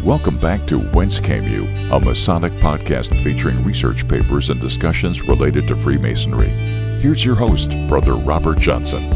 Welcome back to Whence, a Masonic podcast featuring research papers and discussions related to Freemasonry. Here's your host, Brother Robert Johnson.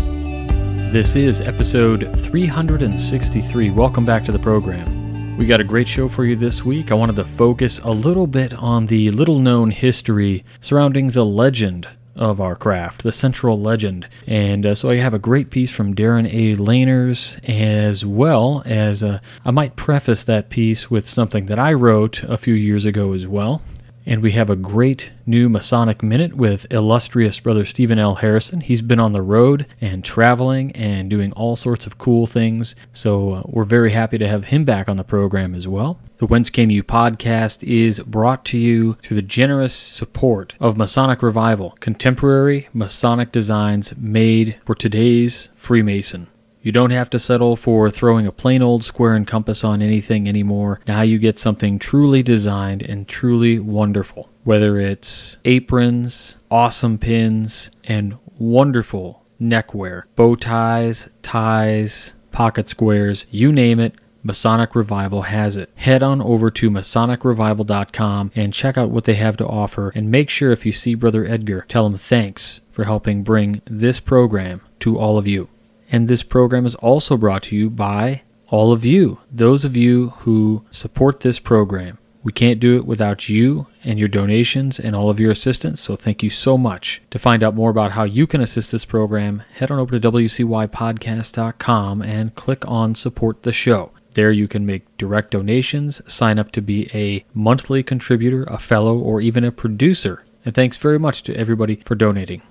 This is episode 363. Welcome back to the program. We got a great show for you this week. I wanted to focus a little bit on the little-known history surrounding the legend of our craft, the central legend. And so I have a great piece from Darren A. Lahners, as well as I might preface that piece with something that I wrote a few years ago as well. And we have a great new Masonic Minute with illustrious Brother Stephen L. Harrison. He's been on the road and traveling and doing all sorts of cool things, so we're very happy to have him back on the program as well. The Whence podcast is brought to you through the generous support of Masonic Revival, contemporary Masonic designs made for today's Freemason. You don't have to settle for throwing a plain old square and compass on anything anymore. Now you get something truly designed and truly wonderful. Whether it's aprons, awesome pins, and wonderful neckwear, bow ties, pocket squares, you name it, Masonic Revival has it. Head on over to MasonicRevival.com and check out what they have to offer. And make sure if you see Brother Edgar, tell him thanks for helping bring this program to all of you. And this program is also brought to you by all of you, those of you who support this program. We can't do it without you and your donations and all of your assistance, so thank you so much. To find out more about how you can assist this program, head on over to wcypodcast.com and click on Support the Show. There you can make direct donations, sign up to be a monthly contributor, a fellow, or even a producer. And thanks very much to everybody for donating.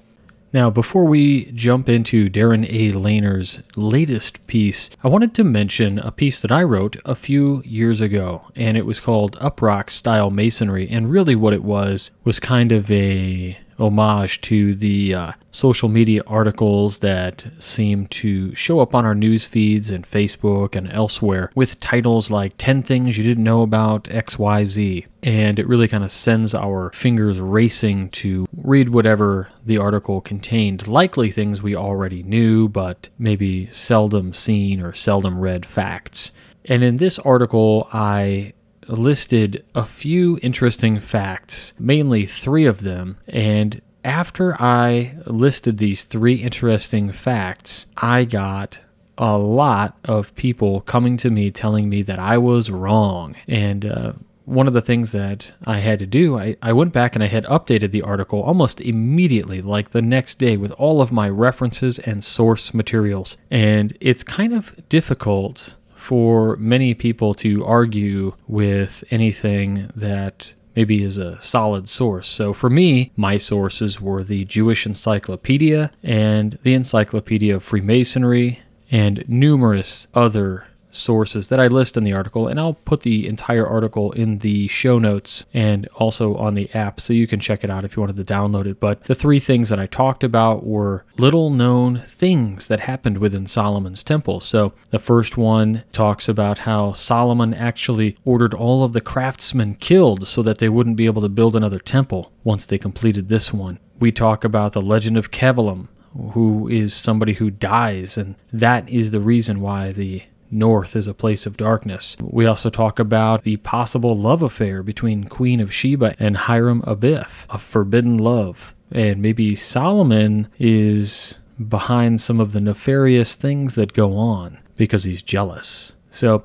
Now, before we jump into Darren A. Lahners' latest piece, I wanted to mention a piece that I wrote a few years ago, and it was called Uproxx Style Masonry, and really what it was kind of a homage to the social media articles that seem to show up on our news feeds and Facebook and elsewhere with titles like 10 Things You Didn't Know About XYZ. And it really kind of sends our fingers racing to read whatever the article contained, likely things we already knew, but maybe seldom seen or seldom read facts. And in this article, I listed a few interesting facts, mainly 3 of them, and after I listed these 3 interesting facts, I got a lot of people coming to me telling me that I was wrong. And one of the things that I had to do, I went back and I had updated the article almost immediately, like the next day, with all of my references and source materials. And it's kind of difficult for many people to argue with anything that maybe is a solid source. So for me, my sources were the Jewish Encyclopedia and the Encyclopedia of Freemasonry and numerous other sources that I list in the article, and I'll put the entire article in the show notes and also on the app so you can check it out if you wanted to download it. But the 3 things that I talked about were little known things that happened within Solomon's temple. So the first one talks about how Solomon actually ordered all of the craftsmen killed so that they wouldn't be able to build another temple once they completed this one. We talk about the legend of Kevalam, who is somebody who dies, and that is the reason why the North is a place of darkness. We also talk about the possible love affair between Queen of Sheba and Hiram Abiff, a forbidden love. And maybe Solomon is behind some of the nefarious things that go on because he's jealous. So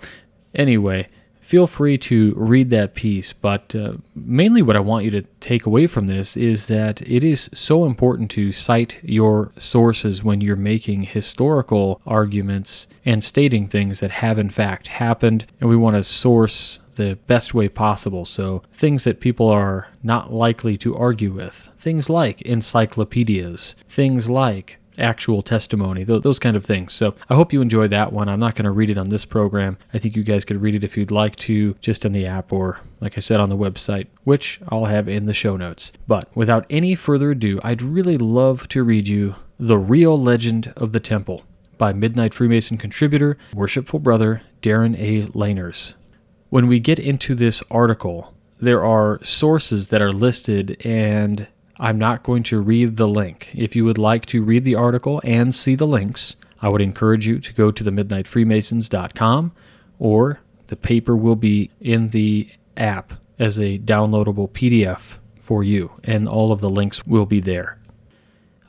anyway, feel free to read that piece, but mainly what I want you to take away from this is that it is so important to cite your sources when you're making historical arguments and stating things that have in fact happened, and we want to source the best way possible. So things that people are not likely to argue with, things like encyclopedias, things like actual testimony, those kind of things. So I hope you enjoy that one. I'm not going to read it on this program. I think you guys could read it if you'd like to, just in the app or, like I said, on the website, which I'll have in the show notes. But without any further ado, I'd really love to read you The Real Legend of the Temple by Midnight Freemason contributor, Worshipful Brother Darren A. Lahners. When we get into this article, there are sources that are listed, and I'm not going to read the link. If you would like to read the article and see the links, I would encourage you to go to themidnightfreemasons.com or The paper will be in the app as a downloadable PDF for you, and all of the links will be there.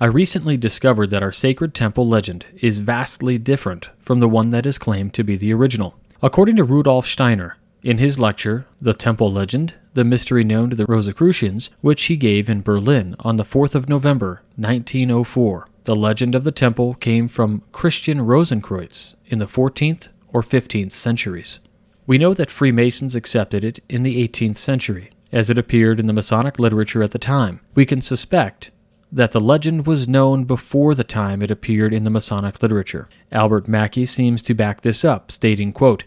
I recently discovered that our sacred temple legend is vastly different from the one that is claimed to be the original. According to Rudolf Steiner, in his lecture, The Temple Legend, the Mystery Known to the Rosicrucians, which he gave in Berlin on the 4th of November, 1904, the legend of the temple came from Christian Rosenkreuz in the 14th or 15th centuries. We know that Freemasons accepted it in the 18th century, as it appeared in the Masonic literature at the time. We can suspect that the legend was known before the time it appeared in the Masonic literature. Albert Mackey seems to back this up, stating, quote,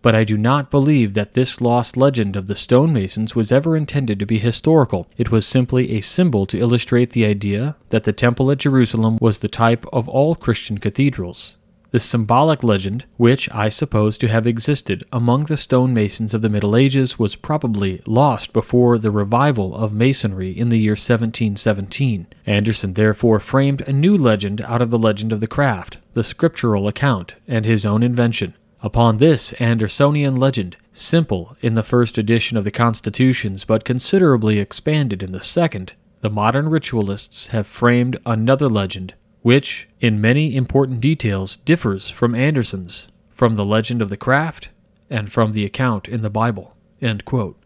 "But I do not believe that this lost legend of the stonemasons was ever intended to be historical. It was simply a symbol to illustrate the idea that the temple at Jerusalem was the type of all Christian cathedrals. This symbolic legend, which I suppose to have existed among the stonemasons of the Middle Ages, was probably lost before the revival of Masonry in the year 1717. Anderson therefore framed a new legend out of the legend of the craft, the scriptural account, and his own invention. Upon this Andersonian legend, simple in the first edition of the Constitutions but considerably expanded in the second, the modern ritualists have framed another legend, which, in many important details, differs from Anderson's, from the legend of the craft, and from the account in the Bible." End quote.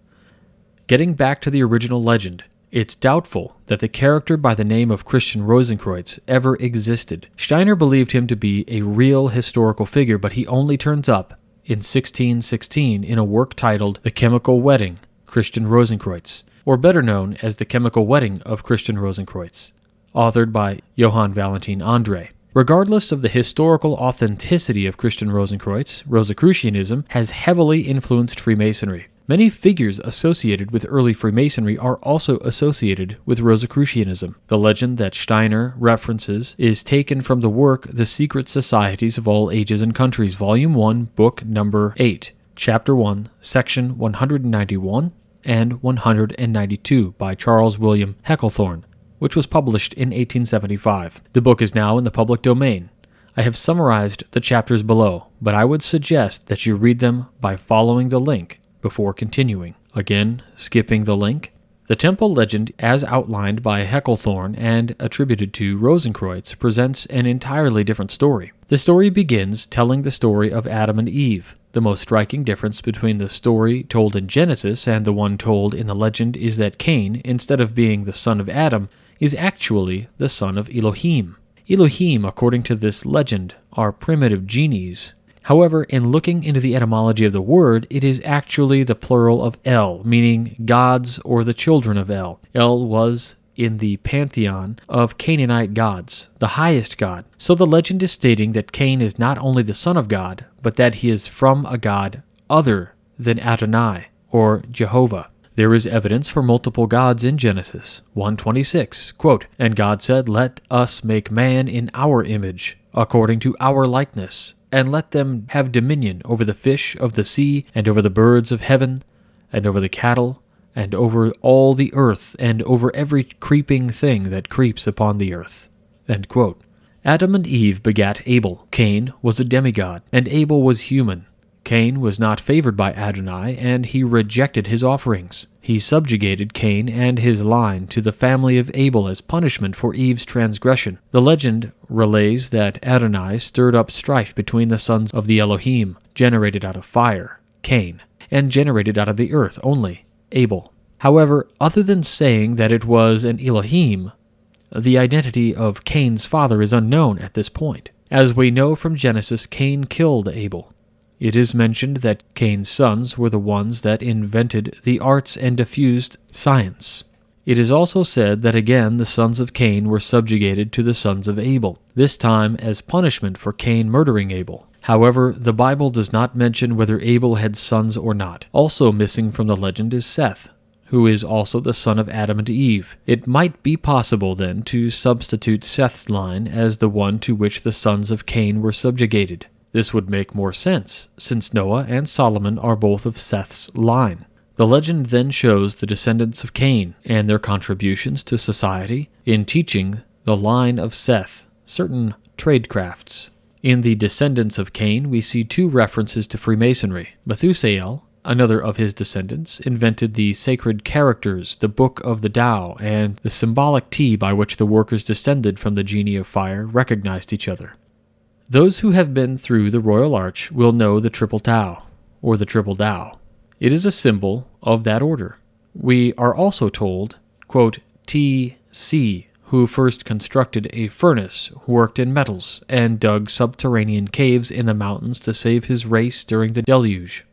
Getting back to the original legend, it's doubtful that the character by the name of Christian Rosenkreuz ever existed. Steiner believed him to be a real historical figure, but he only turns up in 1616 in a work titled The Chemical Wedding, Christian Rosenkreuz, or better known as The Chemical Wedding of Christian Rosenkreuz, authored by Johann Valentin André. Regardless of the historical authenticity of Christian Rosenkreuz, Rosicrucianism has heavily influenced Freemasonry. Many figures associated with early Freemasonry are also associated with Rosicrucianism. The legend that Steiner references is taken from the work The Secret Societies of All Ages and Countries, Volume 1, Book Number 8, Chapter 1, Section 191 and 192 by Charles William Hecklethorne, which was published in 1875. The book is now in the public domain. I have summarized the chapters below, but I would suggest that you read them by following the link before continuing. Again, skipping the link. The temple legend, as outlined by Hecklethorne and attributed to Rosenkreuz, presents an entirely different story. The story begins telling the story of Adam and Eve. The most striking difference between the story told in Genesis and the one told in the legend is that Cain, instead of being the son of Adam, is actually the son of Elohim. Elohim, according to this legend, are primitive genies. However, in looking into the etymology of the word, it is actually the plural of El, meaning gods or the children of El. El was in the pantheon of Canaanite gods, the highest god. So the legend is stating that Cain is not only the son of God, but that he is from a god other than Adonai, or Jehovah. There is evidence for multiple gods in Genesis 1:26, quote, "And God said, Let us make man in our image, according to our likeness, and let them have dominion over the fish of the sea, and over the birds of heaven, and over the cattle, and over all the earth, and over every creeping thing that creeps upon the earth." End quote. Adam and Eve begat Abel. Cain was a demigod, and Abel was human. Cain was not favored by Adonai, and he rejected his offerings. He subjugated Cain and his line to the family of Abel as punishment for Eve's transgression. The legend relays that Adonai stirred up strife between the sons of the Elohim, generated out of fire, Cain, and generated out of the earth only, Abel. However, other than saying that it was an Elohim, the identity of Cain's father is unknown at this point. As we know from Genesis, Cain killed Abel. It is mentioned that Cain's sons were the ones that invented the arts and diffused science. It is also said that again the sons of Cain were subjugated to the sons of Abel, this time as punishment for Cain murdering Abel. However, the Bible does not mention whether Abel had sons or not. Also missing from the legend is Seth, who is also the son of Adam and Eve. It might be possible, then, to substitute Seth's line as the one to which the sons of Cain were subjugated. This would make more sense, since Noah and Solomon are both of Seth's line. The legend then shows the descendants of Cain and their contributions to society in teaching the line of Seth certain tradecrafts. In the descendants of Cain, we see two references to Freemasonry. Methusael, another of his descendants, invented the sacred characters, the Book of the Tao, and the symbolic T by which the workers descended from the genii of fire recognized each other. Those who have been through the Royal Arch will know the Triple Tao, or the Triple Tao. It is a symbol of that order. We are also told, quote, T.C., who first constructed a furnace, worked in metals, and dug subterranean caves in the mountains to save his race during the deluge.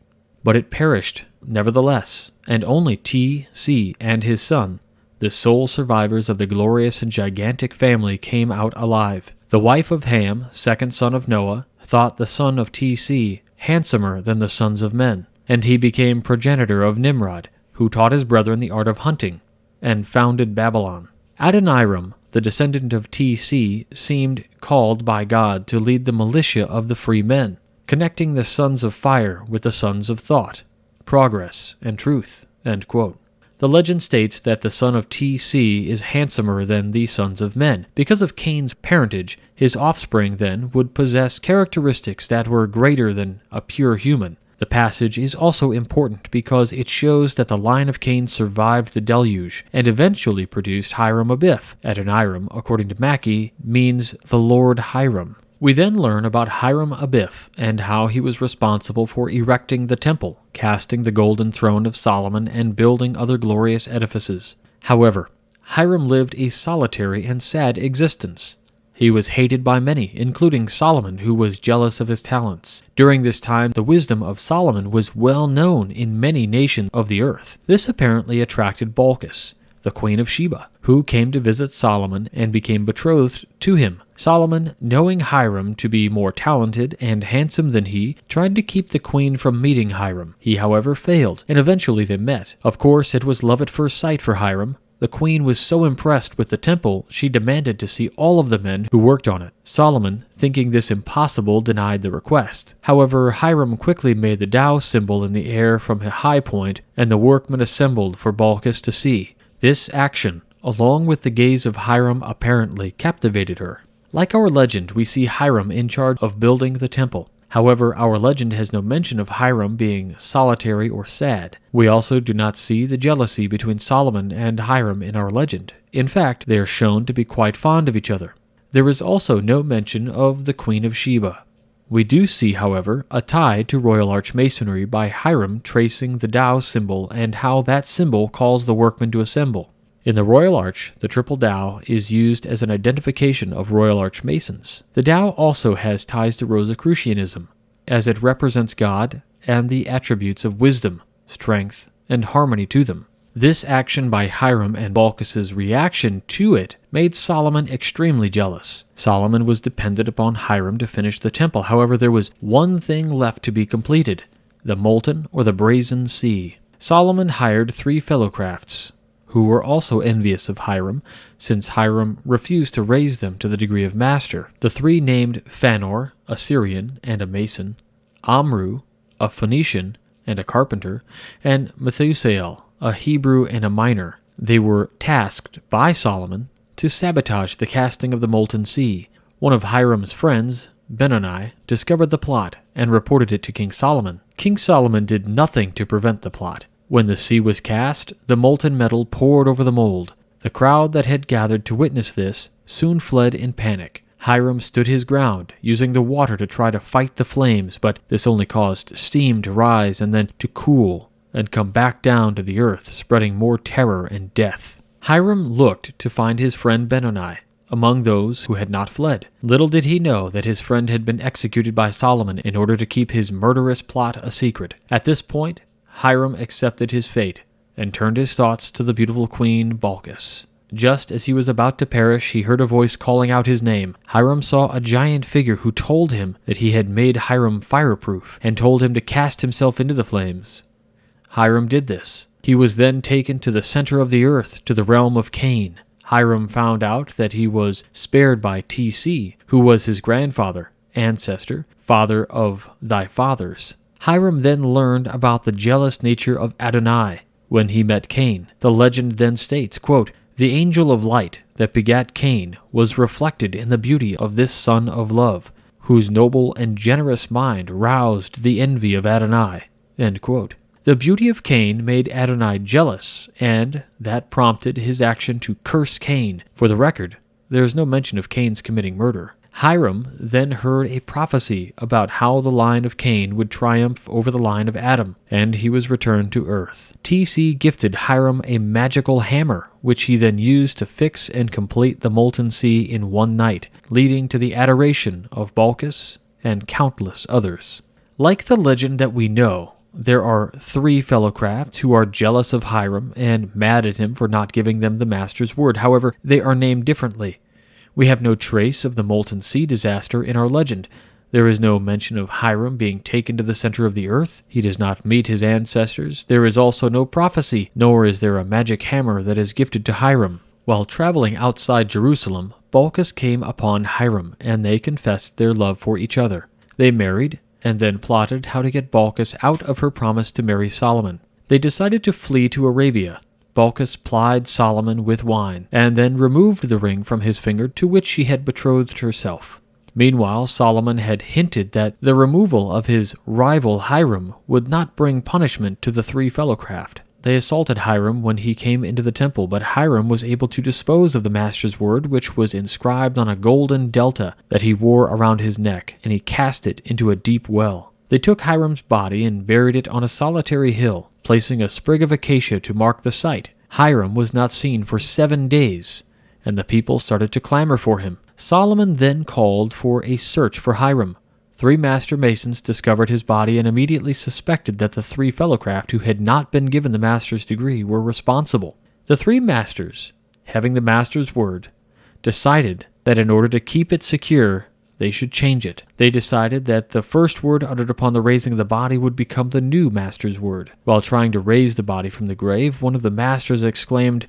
But it perished, nevertheless, and only T.C. and his son, the sole survivors of the glorious and gigantic family, came out alive. The wife of Ham, second son of Noah, thought the son of T.C. handsomer than the sons of men, and he became progenitor of Nimrod, who taught his brethren the art of hunting, and founded Babylon. Adoniram, the descendant of T.C., seemed called by God to lead the militia of the free men, connecting the sons of fire with the sons of thought, progress, and truth. End quote. The legend states that the son of T.C. is handsomer than the sons of men. Because of Cain's parentage, his offspring then would possess characteristics that were greater than a pure human. The passage is also important because it shows that the line of Cain survived the deluge and eventually produced Hiram Abiff. Adoniram, according to Mackey, means the Lord Hiram. We then learn about Hiram Abiff and how he was responsible for erecting the temple, casting the golden throne of Solomon, and building other glorious edifices. However, Hiram lived a solitary and sad existence. He was hated by many, including Solomon, who was jealous of his talents. During this time, the wisdom of Solomon was well known in many nations of the earth. This apparently attracted Balkis, the queen of Sheba, who came to visit Solomon and became betrothed to him. Solomon, knowing Hiram to be more talented and handsome than he, tried to keep the queen from meeting Hiram. He, however, failed, and eventually they met. Of course, it was love at first sight for Hiram. The queen was so impressed with the temple, she demanded to see all of the men who worked on it. Solomon, thinking this impossible, denied the request. However, Hiram quickly made the Tao symbol in the air from a high point, and the workmen assembled for Balkis to see. This action, along with the gaze of Hiram, apparently captivated her. Like our legend, we see Hiram in charge of building the temple. However, our legend has no mention of Hiram being solitary or sad. We also do not see the jealousy between Solomon and Hiram in our legend. In fact, they are shown to be quite fond of each other. There is also no mention of the Queen of Sheba. We do see, however, a tie to Royal Arch Masonry by Hiram tracing the Tao symbol and how that symbol calls the workmen to assemble. In the Royal Arch, the Triple Tao is used as an identification of Royal Arch Masons. The Tao also has ties to Rosicrucianism, as it represents God and the attributes of wisdom, strength, and harmony to them. This action by Hiram and Balkis's reaction to it made Solomon extremely jealous. Solomon was dependent upon Hiram to finish the temple. However, there was one thing left to be completed: the molten or the brazen sea. Solomon hired 3 fellow crafts, who were also envious of Hiram, since Hiram refused to raise them to the degree of master. The 3 named Phanor, a Syrian and a mason, Amru, a Phoenician and a carpenter, and Methusael, a Hebrew and a miner. They were tasked by Solomon to sabotage the casting of the molten sea. One of Hiram's friends, Benoni, discovered the plot and reported it to King Solomon. King Solomon did nothing to prevent the plot. When the sea was cast, the molten metal poured over the mold. The crowd that had gathered to witness this soon fled in panic. Hiram stood his ground, using the water to try to fight the flames, but this only caused steam to rise and then to cool and come back down to the earth, spreading more terror and death. Hiram looked to find his friend Benoni among those who had not fled. Little did he know that his friend had been executed by Solomon in order to keep his murderous plot a secret. At this point, Hiram accepted his fate and turned his thoughts to the beautiful queen Balkis. Just as he was about to perish, he heard a voice calling out his name. Hiram saw a giant figure who told him that he had made Hiram fireproof and told him to cast himself into the flames. Hiram did this. He was then taken to the center of the earth, to the realm of Cain. Hiram found out that he was spared by T.C., who was his grandfather, ancestor, father of thy fathers. Hiram then learned about the jealous nature of Adonai when he met Cain. The legend then states, quote, "The angel of light that begat Cain was reflected in the beauty of this son of love, whose noble and generous mind roused the envy of Adonai." End quote. The beauty of Cain made Adonai jealous, and that prompted his action to curse Cain. For the record, there is no mention of Cain's committing murder. Hiram then heard a prophecy about how the line of Cain would triumph over the line of Adam, and he was returned to earth. T.C. gifted Hiram a magical hammer, which he then used to fix and complete the molten sea in one night, leading to the adoration of Balkis and countless others. Like the legend that we know, there are 3 fellowcraft who are jealous of Hiram and mad at him for not giving them the master's word. However, they are named differently. We have no trace of the molten sea disaster in our legend. There is no mention of Hiram being taken to the center of the earth. He does not meet his ancestors. There is also no prophecy, nor is there a magic hammer that is gifted to Hiram. While traveling outside Jerusalem, Balkis came upon Hiram, and they confessed their love for each other. They married, and then plotted how to get Balkis out of her promise to marry Solomon. They decided to flee to Arabia. Balkis plied Solomon with wine, and then removed the ring from his finger to which she had betrothed herself. Meanwhile, Solomon had hinted that the removal of his rival Hiram would not bring punishment to the 3 fellowcraft. They assaulted Hiram when he came into the temple, but Hiram was able to dispose of the master's word, which was inscribed on a golden delta that he wore around his neck, and he cast it into a deep well. They took Hiram's body and buried it on a solitary hill, placing a sprig of acacia to mark the site. Hiram was not seen for 7 days, and the people started to clamor for him. Solomon then called for a search for Hiram. 3 master masons discovered his body and immediately suspected that the 3 fellowcraft who had not been given the master's degree were responsible. The 3 masters, having the master's word, decided that in order to keep it secure, they should change it. They decided that the first word uttered upon the raising of the body would become the new master's word. While trying to raise the body from the grave, one of the masters exclaimed,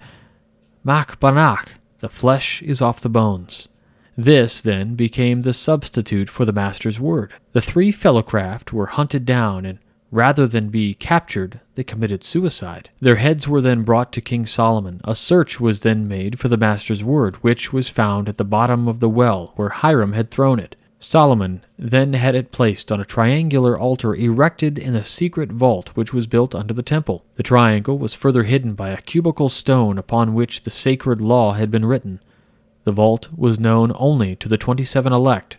"Mak banak, the flesh is off the bones." This, then, became the substitute for the master's word. The 3 fellowcraft were hunted down, and rather than be captured, they committed suicide. Their heads were then brought to King Solomon. A search was then made for the master's word, which was found at the bottom of the well where Hiram had thrown it. Solomon then had it placed on a triangular altar erected in a secret vault which was built under the temple. The triangle was further hidden by a cubical stone upon which the sacred law had been written. The vault was known only to the 27 elect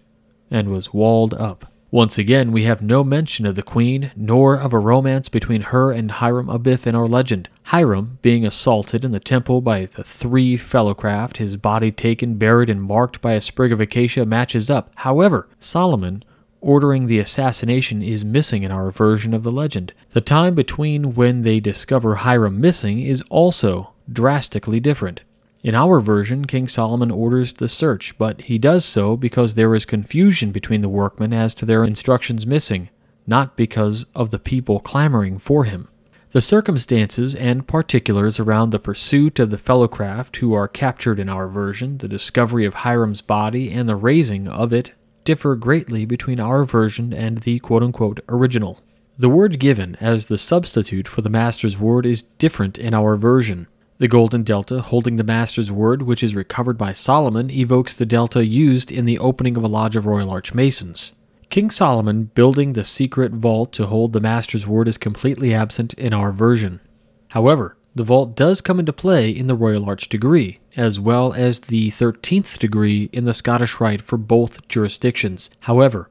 and was walled up. Once again, we have no mention of the queen, nor of a romance between her and Hiram Abiff in our legend. Hiram, being assaulted in the temple by the 3 fellowcraft, his body taken, buried, and marked by a sprig of acacia, matches up. However, Solomon, ordering the assassination, is missing in our version of the legend. The time between when they discover Hiram missing is also drastically different. In our version, King Solomon orders the search, but he does so because there is confusion between the workmen as to their instructions missing, not because of the people clamoring for him. The circumstances and particulars around the pursuit of the fellowcraft who are captured in our version, the discovery of Hiram's body, and the raising of it differ greatly between our version and the quote-unquote original. The word given as the substitute for the master's word is different in our version. The golden delta holding the master's word, which is recovered by Solomon, evokes the delta used in the opening of a lodge of Royal Arch Masons. King Solomon building the secret vault to hold the master's word is completely absent in our version. However, the vault does come into play in the Royal Arch degree, as well as the 13th degree in the Scottish Rite for both jurisdictions. However,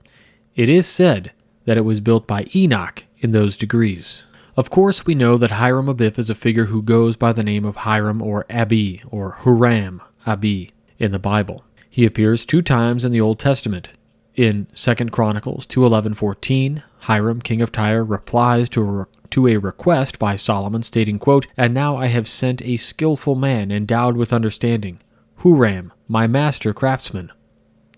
it is said that it was built by Enoch in those degrees. Of course, we know that Hiram Abiff is a figure who goes by the name of Hiram or Abi or Huram Abi in the Bible. He appears 2 times in the Old Testament. In 2 Chronicles 2:11-14, Hiram, king of Tyre, replies to a request by Solomon stating, quote, "And now I have sent a skillful man endowed with understanding, Huram, my master craftsman,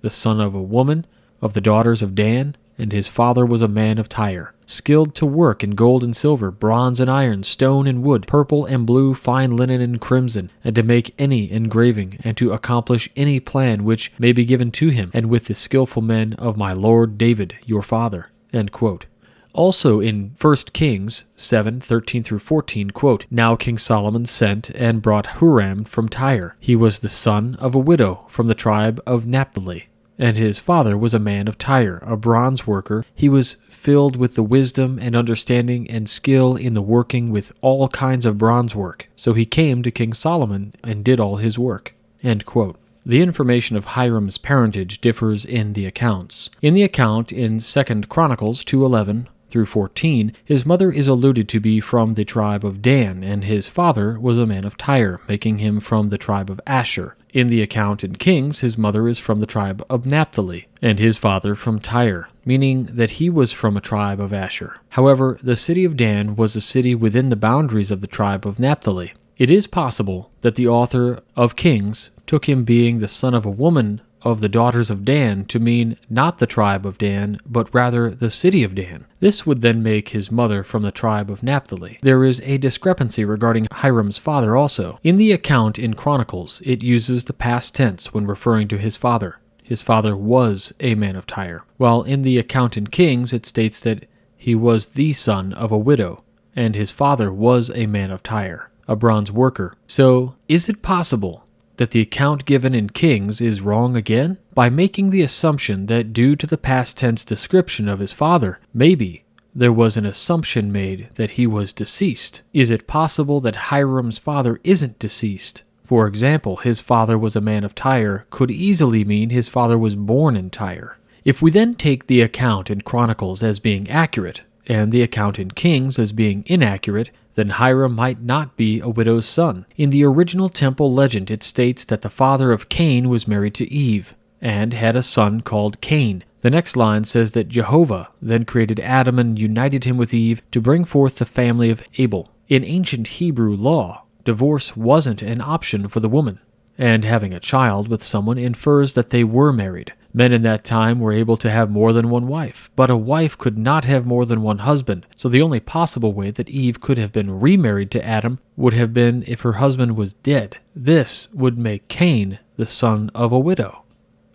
the son of a woman of the daughters of Dan, and his father was a man of Tyre, skilled to work in gold and silver, bronze and iron, stone and wood, purple and blue, fine linen and crimson, and to make any engraving, and to accomplish any plan which may be given to him, and with the skillful men of my lord David, your father." End quote. Also in 1 Kings 7:13-14, quote, "Now King Solomon sent and brought Huram from Tyre. He was the son of a widow from the tribe of Naphtali. and his father was a man of Tyre, a bronze worker. He was filled with the wisdom and understanding and skill in the working with all kinds of bronze work. So he came to King Solomon and did all his work." End quote. The information of Hiram's parentage differs in the accounts. In the account in 2 Chronicles 2:11 through 14, his mother is alluded to be from the tribe of Dan, and his father was a man of Tyre, making him from the tribe of Asher. In the account in Kings, his mother is from the tribe of Naphtali, and his father from Tyre, meaning that he was from a tribe of Asher. However, the city of Dan was a city within the boundaries of the tribe of Naphtali. It is possible that the author of Kings took him being the son of a woman of the daughters of Dan to mean not the tribe of Dan, but rather the city of Dan. This would then make his mother from the tribe of Naphtali. There is a discrepancy regarding Hiram's father also. In the account in Chronicles, it uses the past tense when referring to his father. His father was a man of Tyre, while in the account in Kings it states that he was the son of a widow, and his father was a man of Tyre, a bronze worker. So, is it possible that the account given in Kings is wrong again? By making the assumption that due to the past tense description of his father, maybe there was an assumption made that he was deceased. Is it possible that Hiram's father isn't deceased? For example, his father was a man of Tyre could easily mean his father was born in Tyre. If we then take the account in Chronicles as being accurate, and the account in Kings as being inaccurate, then Hiram might not be a widow's son. In the original temple legend, it states that the father of Cain was married to Eve, and had a son called Cain. The next line says that Jehovah then created Adam and united him with Eve to bring forth the family of Abel. In ancient Hebrew law, divorce wasn't an option for the woman, and having a child with someone infers that they were married. Men in that time were able to have more than one wife, but a wife could not have more than one husband, so the only possible way that Eve could have been remarried to Adam would have been if her husband was dead. This would make Cain the son of a widow,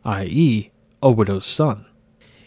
i.e., a widow's son.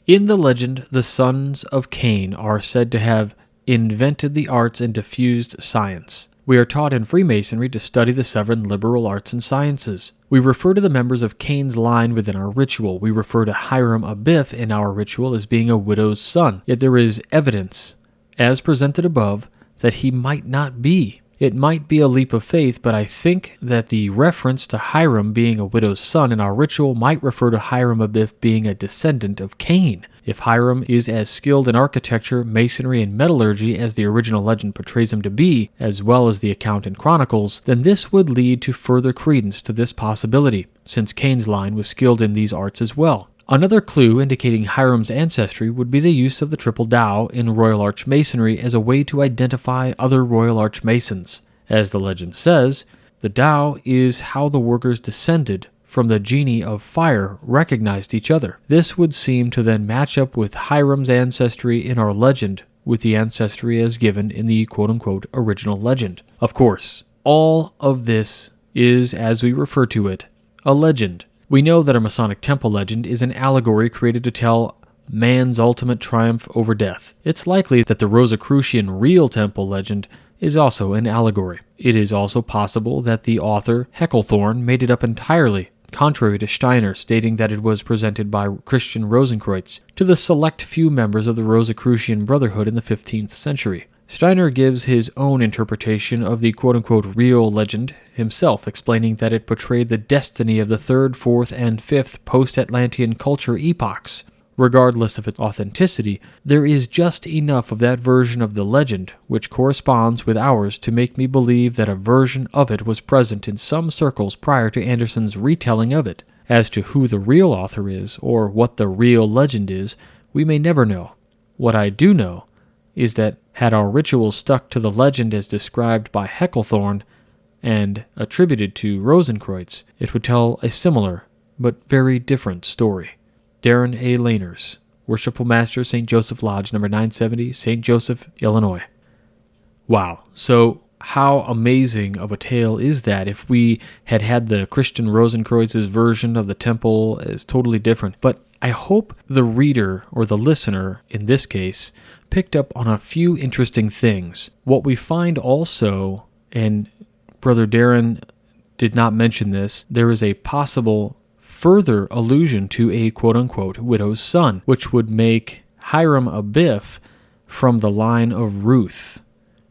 In the legend, the sons of Cain are said to have invented the arts and diffused science. We are taught in Freemasonry to study the 7 liberal arts and sciences. We refer to the members of Cain's line within our ritual. We refer to Hiram Abiff in our ritual as being a widow's son. Yet there is evidence, as presented above, that he might not be. It might be a leap of faith, but I think that the reference to Hiram being a widow's son in our ritual might refer to Hiram Abiff being a descendant of Cain. If Hiram is as skilled in architecture, masonry, and metallurgy as the original legend portrays him to be, as well as the account in Chronicles, then this would lead to further credence to this possibility, since Cain's line was skilled in these arts as well. Another clue indicating Hiram's ancestry would be the use of the triple Tao in Royal Arch Masonry as a way to identify other Royal Arch Masons. As the legend says, the Tao is how the workers descended from the genii of fire recognized each other. This would seem to then match up with Hiram's ancestry in our legend with the ancestry as given in the quote-unquote original legend. Of course, all of this is, as we refer to it, a legend. We know that a Masonic temple legend is an allegory created to tell man's ultimate triumph over death. It's likely that the Rosicrucian real temple legend is also an allegory. It is also possible that the author, Hecklethorn, made it up entirely, contrary to Steiner stating that it was presented by Christian Rosenkreuz to the select few members of the Rosicrucian Brotherhood in the 15th century. Steiner gives his own interpretation of the quote-unquote real legend himself, explaining that it portrayed the destiny of the 3rd, 4th, and 5th post-Atlantean culture epochs. Regardless of its authenticity, there is just enough of that version of the legend which corresponds with ours to make me believe that a version of it was present in some circles prior to Anderson's retelling of it. As to who the real author is, or what the real legend is, we may never know. What I do know is that had our ritual stuck to the legend as described by Hecklethorn and attributed to Rosenkreuz, it would tell a similar but very different story. Darren A. Lahners, Worshipful Master, St. Joseph Lodge, number 970, St. Joseph, Illinois. Wow, so how amazing of a tale is that if we had had the Christian Rosenkreuz's version of the temple as totally different. But I hope the reader, or the listener in this case, picked up on a few interesting things. What we find also, and Brother Darren did not mention this, there is a possible further allusion to a quote-unquote widow's son, which would make Hiram Abiff from the line of Ruth,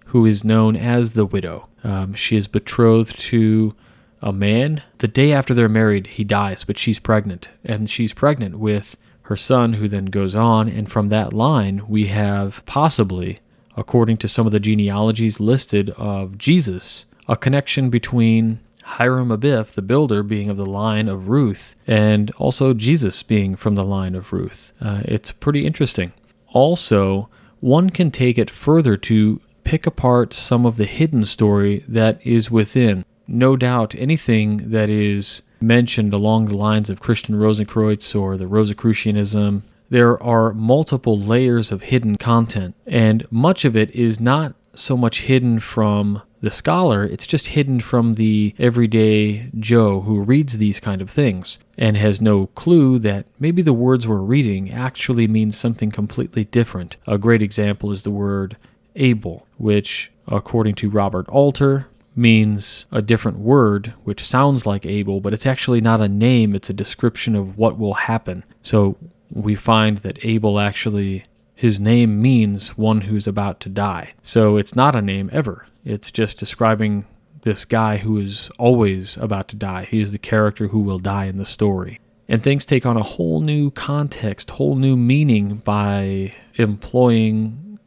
who is known as the widow. She is betrothed to a man. The day after they're married, he dies, but she's pregnant. And she's pregnant with her son, who then goes on. And from that line, we have possibly, according to some of the genealogies listed of Jesus, a connection between Hiram Abiff, the builder, being of the line of Ruth, and also Jesus being from the line of Ruth. It's pretty interesting. Also, one can take it further to pick apart some of the hidden story that is within. No doubt anything that is mentioned along the lines of Christian Rosenkreuz or the Rosicrucianism, there are multiple layers of hidden content, and much of it is not so much hidden from the scholar, it's just hidden from the everyday Joe who reads these kind of things and has no clue that maybe the words we're reading actually mean something completely different. A great example is the word Abel, which, according to Robert Alter, means a different word, which sounds like Abel, but it's actually not a name, it's a description of what will happen. So we find that Abel actually, his name means one who's about to die. So it's not a name ever. It's just describing this guy who is always about to die. He is the character who will die in the story. And things take on a whole new context, whole new meaning by employing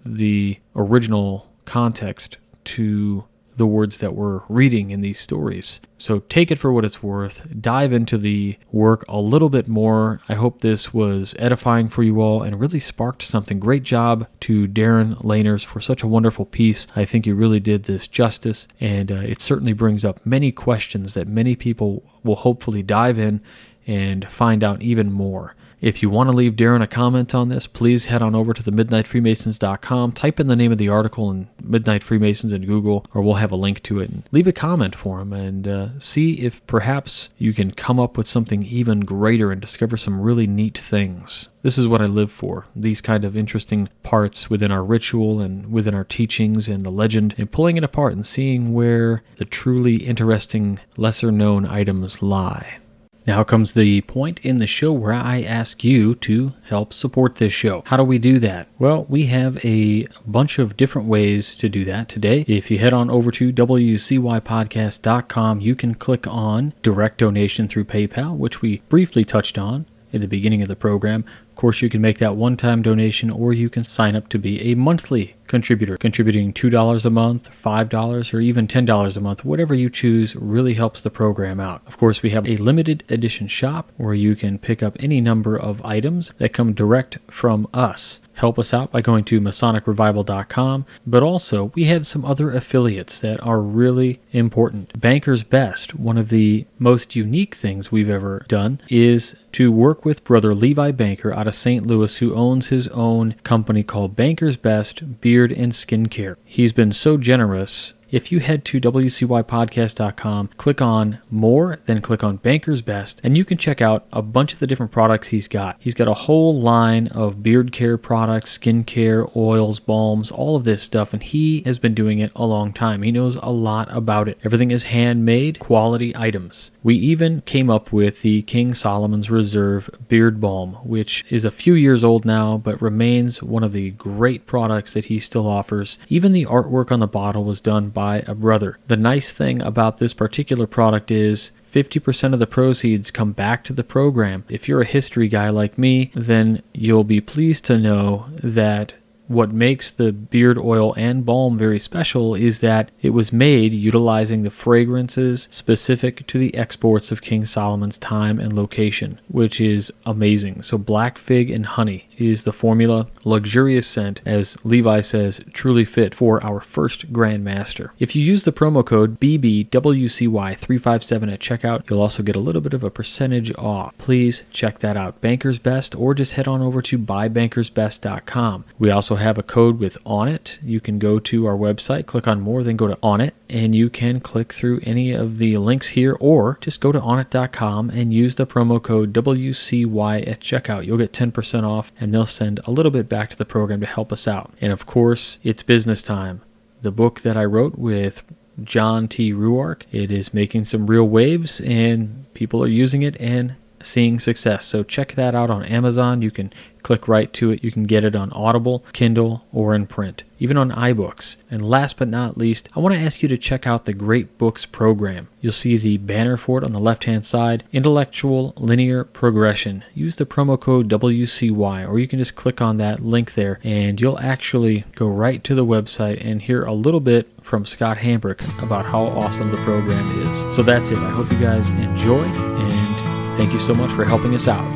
the original context to the words that we're reading in these stories. So take it for what it's worth. Dive into the work a little bit more. I hope this was edifying for you all and really sparked something. Great job to Darren Lahners for such a wonderful piece. I think you really did this justice, and it certainly brings up many questions that many people will hopefully dive in and find out even more. If you want to leave Darren a comment on this, please head on over to themidnightfreemasons.com, type in the name of the article in Midnight Freemasons in Google, or we'll have a link to it, and leave a comment for him and see if perhaps you can come up with something even greater and discover some really neat things. This is what I live for, these kind of interesting parts within our ritual and within our teachings and the legend, and pulling it apart and seeing where the truly interesting, lesser-known items lie. Now comes the point in the show where I ask you to help support this show. How do we do that? Well, we have a bunch of different ways to do that today. If you head on over to wcypodcast.com, you can click on direct donation through PayPal, which we briefly touched on in the beginning of the program. Of course, you can make that one-time donation, or you can sign up to be a monthly contributor. Contributing $2 a month, $5, or even $10 a month, whatever you choose really helps the program out. Of course, we have a limited edition shop where you can pick up any number of items that come direct from us. Help us out by going to masonicrevival.com, but also we have some other affiliates that are really important. Banker's Best, one of the most unique things we've ever done, is to work with Brother Levi Banker out of St. Louis, who owns his own company called Banker's Best Beard and Skincare. He's been so generous. If you head to wcypodcast.com, click on More, then click on Banker's Best, and you can check out a bunch of the different products he's got. He's got a whole line of beard care products, skin care, oils, balms, all of this stuff, and he has been doing it a long time. He knows a lot about it. Everything is handmade, quality items. We even came up with the King Solomon's Reserve Beard Balm, which is a few years old now, but remains one of the great products that he still offers. Even the artwork on the bottle was done by a brother. The nice thing about this particular product is 50% of the proceeds come back to the program. If you're a history guy like me, then you'll be pleased to know that what makes the beard oil and balm very special is that it was made utilizing the fragrances specific to the exports of King Solomon's time and location, which is amazing. So black fig and honey is the formula. Luxurious scent, as Levi says, truly fit for our first Grand Master. If you use the promo code BBWCY357 at checkout, you'll also get a little bit of a percentage off. Please check that out. Banker's Best, or just head on over to buybankersbest.com. We also have a code with On It. You can go to our website, click on More, then go to On It, and you can click through any of the links here, or just go to onit.com and use the promo code WCY at checkout. You'll get 10% off, and they'll send a little bit back to the program to help us out. And of course, it's business time. The book that I wrote with John T. Ruark. It is making some real waves, and people are using it and seeing success. So check that out on Amazon. You can click right to it. You can get it on Audible, Kindle, or in print, even on iBooks. And last but not least, I want to ask you to check out the Great Books program. You'll see the banner for it on the left-hand side, Intellectual Linear Progression. Use the promo code WCY, or you can just click on that link there, and you'll actually go right to the website and hear a little bit from Scott Hambrick about how awesome the program is. So that's it. I hope you guys enjoyed, and thank you so much for helping us out.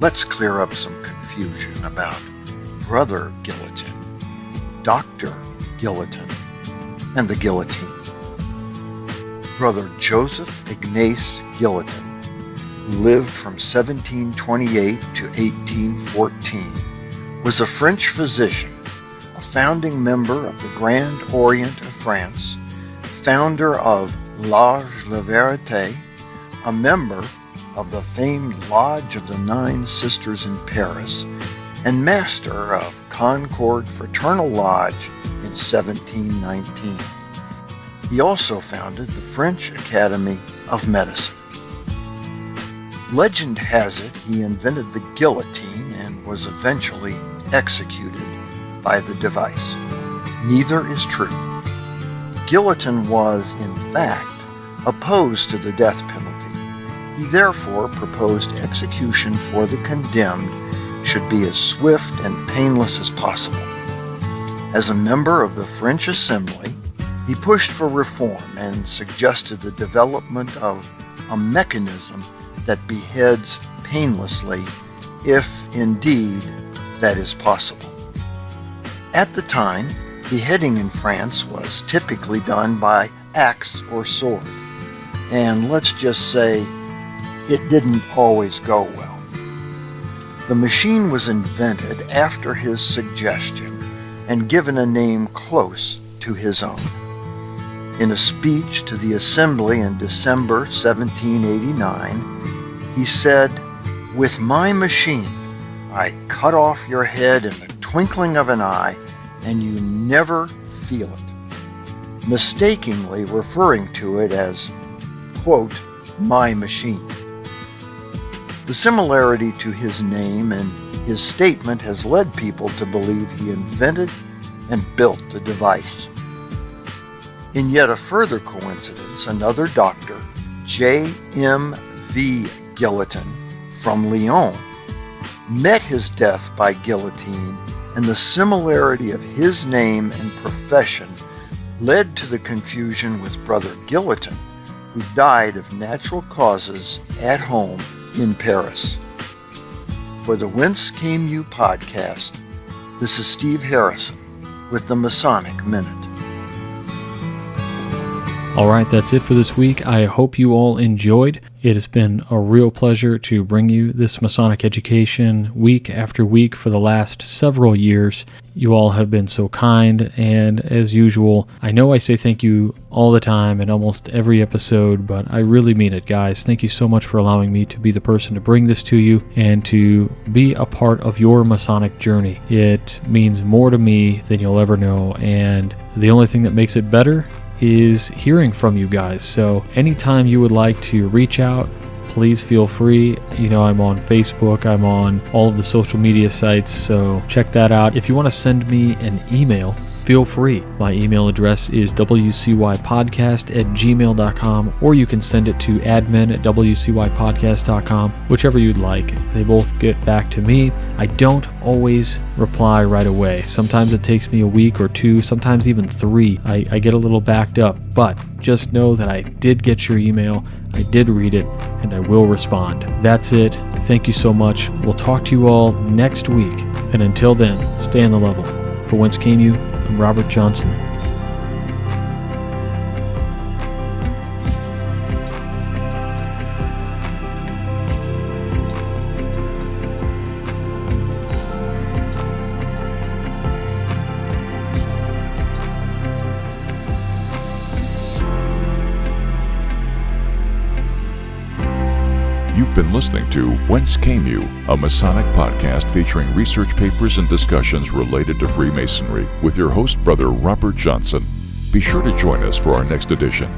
Let's clear up some confusion about Brother Guillotine, Dr. Guillotine, and the guillotine. Brother Joseph Ignace Guillotine, who lived from 1728 to 1814, was a French physician, a founding member of the Grand Orient of France, founder of Lodge La Vérité, a member of the famed Lodge of the Nine Sisters in Paris, and master of Concord Fraternal Lodge in 1719. He also founded the French Academy of Medicine. Legend has it he invented the guillotine and was eventually executed by the device. Neither is true. Guillotine was, in fact, opposed to the death penalty. He therefore proposed execution for the condemned should be as swift and painless as possible. As a member of the French Assembly, he pushed for reform and suggested the development of a mechanism that beheads painlessly, if indeed that is possible. At the time, beheading in France was typically done by axe or sword, and let's just say it didn't always go well. The machine was invented after his suggestion and given a name close to his own. In a speech to the Assembly in December 1789, he said, "With my machine, I cut off your head in the twinkling of an eye, and you never feel it," mistakenly referring to it as, quote, "my machine." The similarity to his name and his statement has led people to believe he invented and built the device. In yet a further coincidence, another doctor, J.M.V. Guillotine from Lyon, met his death by guillotine, and the similarity of his name and profession led to the confusion with Brother Guillotine, who died of natural causes at home in Paris. For the Whence Came You podcast, this is Steve Harrison with the Masonic Minute. All right, that's it for this week. I hope you all enjoyed. It has been a real pleasure to bring you this Masonic education week after week for the last several years. You all have been so kind, and as usual, I know I say thank you all the time in almost every episode, but I really mean it, guys. Thank you so much for allowing me to be the person to bring this to you and to be a part of your Masonic journey. It means more to me than you'll ever know, and the only thing that makes it better is hearing from you guys. So anytime you would like to reach out, please feel free. You know, I'm on Facebook, I'm on all of the social media sites, so check that out. If you want to send me an email, feel free. My email address is wcypodcast@gmail.com, or you can send it to admin@wcypodcast.com, whichever you'd like. They both get back to me. I don't always reply right away. Sometimes it takes me a week or two, sometimes even 3. I get a little backed up, but just know that I did get your email, I did read it, and I will respond. That's it. Thank you so much. We'll talk to you all next week, and until then, stay on the level. For Whence Came You, I'm Robert Johnson. You've You've been listening to Whence Came You, a Masonic podcast featuring research papers and discussions related to Freemasonry with your host, Brother Robert Johnson. Be sure to join us for our next edition.